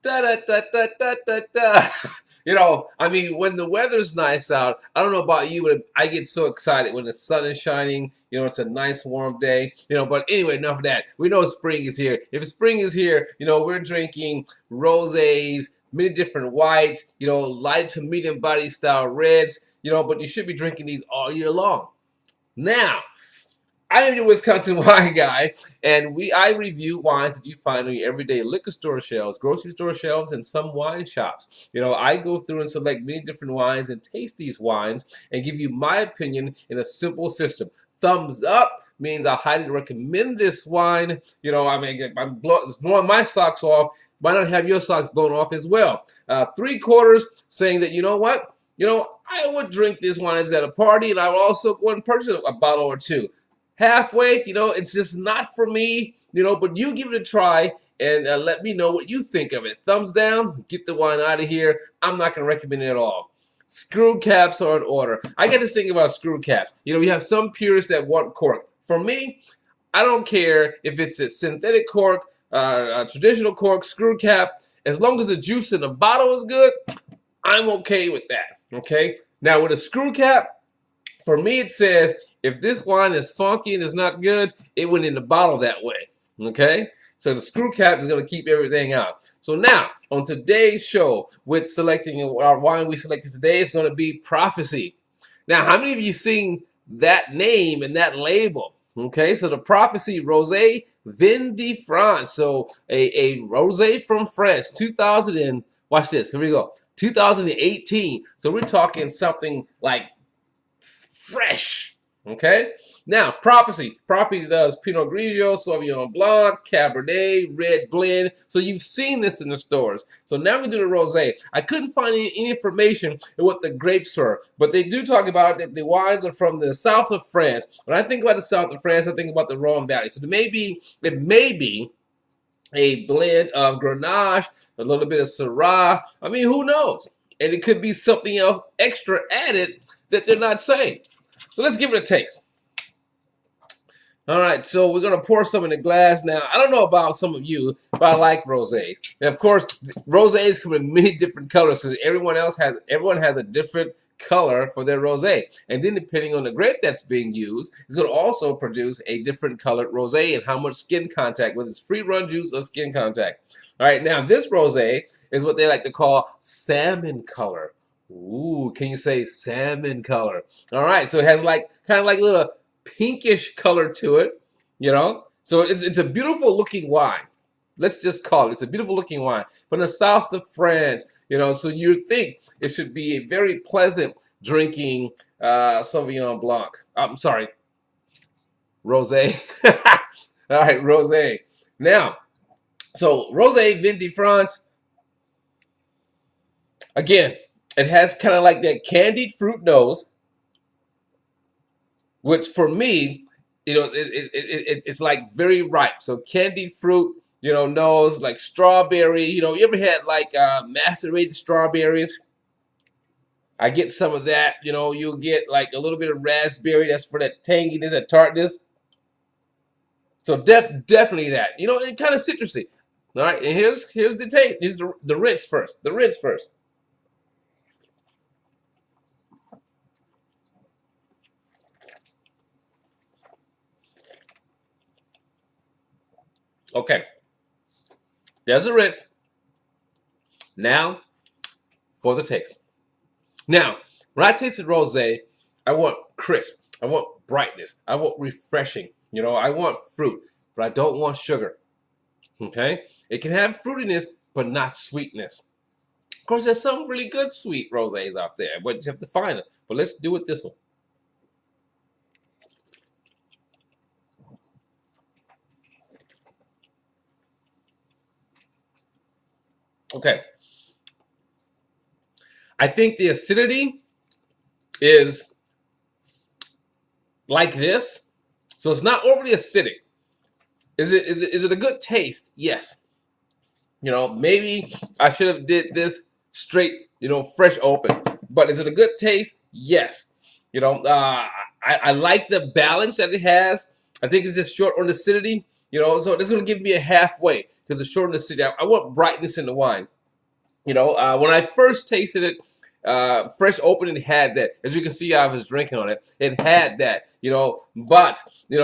Da da da da da da da. You know, I mean, when the weather's nice out, I don't know about you, but I get so excited when the sun is shining. You know, it's a nice warm day. You know, but anyway, enough of that. We know spring is here. If spring is here, you know, we're drinking rosés, many different whites. You know, light to medium body style reds. You know, but you should be drinking these all year long. Now, I am your Wisconsin wine guy, and I review wines that you find on your everyday liquor store shelves, grocery store shelves, and some wine shops. You know, I go through and select many different wines and taste these wines and give you my opinion in a simple system. Thumbs up means I highly recommend this wine. You know, I mean, I'm blowing my socks off. Why not have your socks blown off as well? Three quarters saying that, you know what? You know, I would drink this wine at a party, and I would also go and purchase a bottle or two. Halfway, you know, it's just not for me, you know, but you give it a try and let me know what you think of it. Thumbs down, get the wine out of here. I'm not going to recommend it at all. Screw caps are in order. I got this thing about screw caps. You know, you have some purists that want cork. For me, I don't care if it's a synthetic cork, a traditional cork, screw cap. As long as the juice in the bottle is good, I'm okay with that. Okay? Now, with a screw cap, for me, it says if this wine is funky and is not good, it went in the bottle that way. Okay? So the screw cap is going to keep everything out. So now, on today's show, with selecting our wine we selected today, is going to be Prophecy. Now, how many of you seen that name and that label? Okay, so the Prophecy Rosé Vin de France. So a rosé from France, 2000 and watch this. Here we go. 2018. So we're talking something like fresh. Okay? Now, Prophecy. Prophecy does Pinot Grigio, Sauvignon Blanc, Cabernet, Red Blend. So you've seen this in the stores. So now we do the rosé. I couldn't find any information on what the grapes were, but they do talk about that the wines are from the south of France. When I think about the south of France, I think about the Rhone Valley. So it may be a blend of grenache, a little bit of syrah. I mean, who knows? And it could be something else extra added that they're not saying. So let's give it a taste. All right, so we're gonna pour some in the glass now. I don't know about some of you, but I like rosés. And of course, rosés come in many different colors, so everyone has a different color for their rosé. And then depending on the grape that's being used, it's gonna also produce a different colored rosé and how much skin contact, whether it's free run juice or skin contact. All right, now this rosé is what they like to call salmon color. Ooh, can you say salmon color? All right, so it has kind of like a little pinkish color to it, you know. So it's a beautiful looking wine. Let's just call it. It's a beautiful looking wine from the south of France, you know. So you think it should be a very pleasant drinking Sauvignon Blanc. I'm sorry, rosé. All right, rosé. Now, so rosé Vin de France. Again, it has kind of like that candied fruit nose, which for me, you know, it's like very ripe. So candied fruit, you know, nose like strawberry. You know, you ever had like macerated strawberries? I get some of that. You know, you'll get like a little bit of raspberry. That's for that tanginess, that tartness. So definitely that. You know, and kind of citrusy. All right, and here's the taste. Here's the rinse first. The rinse first. Okay, there's a rinse. Now for the taste. Now, when I tasted rosé, I want crisp. I want brightness. I want refreshing. You know, I want fruit, but I don't want sugar. Okay? It can have fruitiness, but not sweetness. Of course, there's some really good sweet rosés out there, but you have to find it. But let's do it this one. Okay. I think the acidity is like this. So it's not overly acidic. Is it a good taste? Yes. You know, maybe I should have did this straight, you know, fresh open. But is it a good taste? Yes. You know, I like the balance that it has. I think it's just short on acidity. You know, so it's going to give me a halfway. because it's short in acidity. I want brightness in the wine. When I first tasted it, fresh opening had that. As you can see, I was drinking on it. It had that, but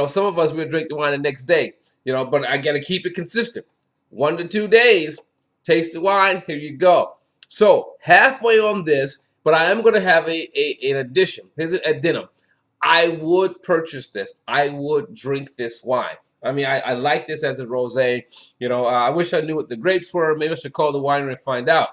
some of us would drink the wine the next day, but I got to keep it consistent. 1 to 2 days, taste the wine. Here you go. So halfway on this, but I am going to have an addition. Here's an addendum. I would purchase this. I would drink this wine. I mean, I like this as a rosé. I wish I knew what the grapes were. Maybe I should call the winery and find out.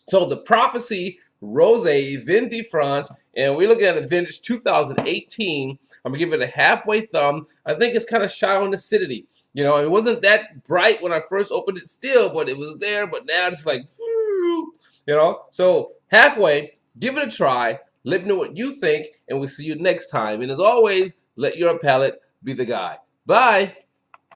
So the Prophecy Rosé Vin de France, and we're looking at a vintage 2018. I'm gonna give it a halfway thumb. I think it's kind of shy on acidity. It wasn't that bright when I first opened it still, but it was there. But now it's like, So halfway, give it a try. Let me know what you think, and we'll see you next time. And as always, let your palate be the guide. Bye.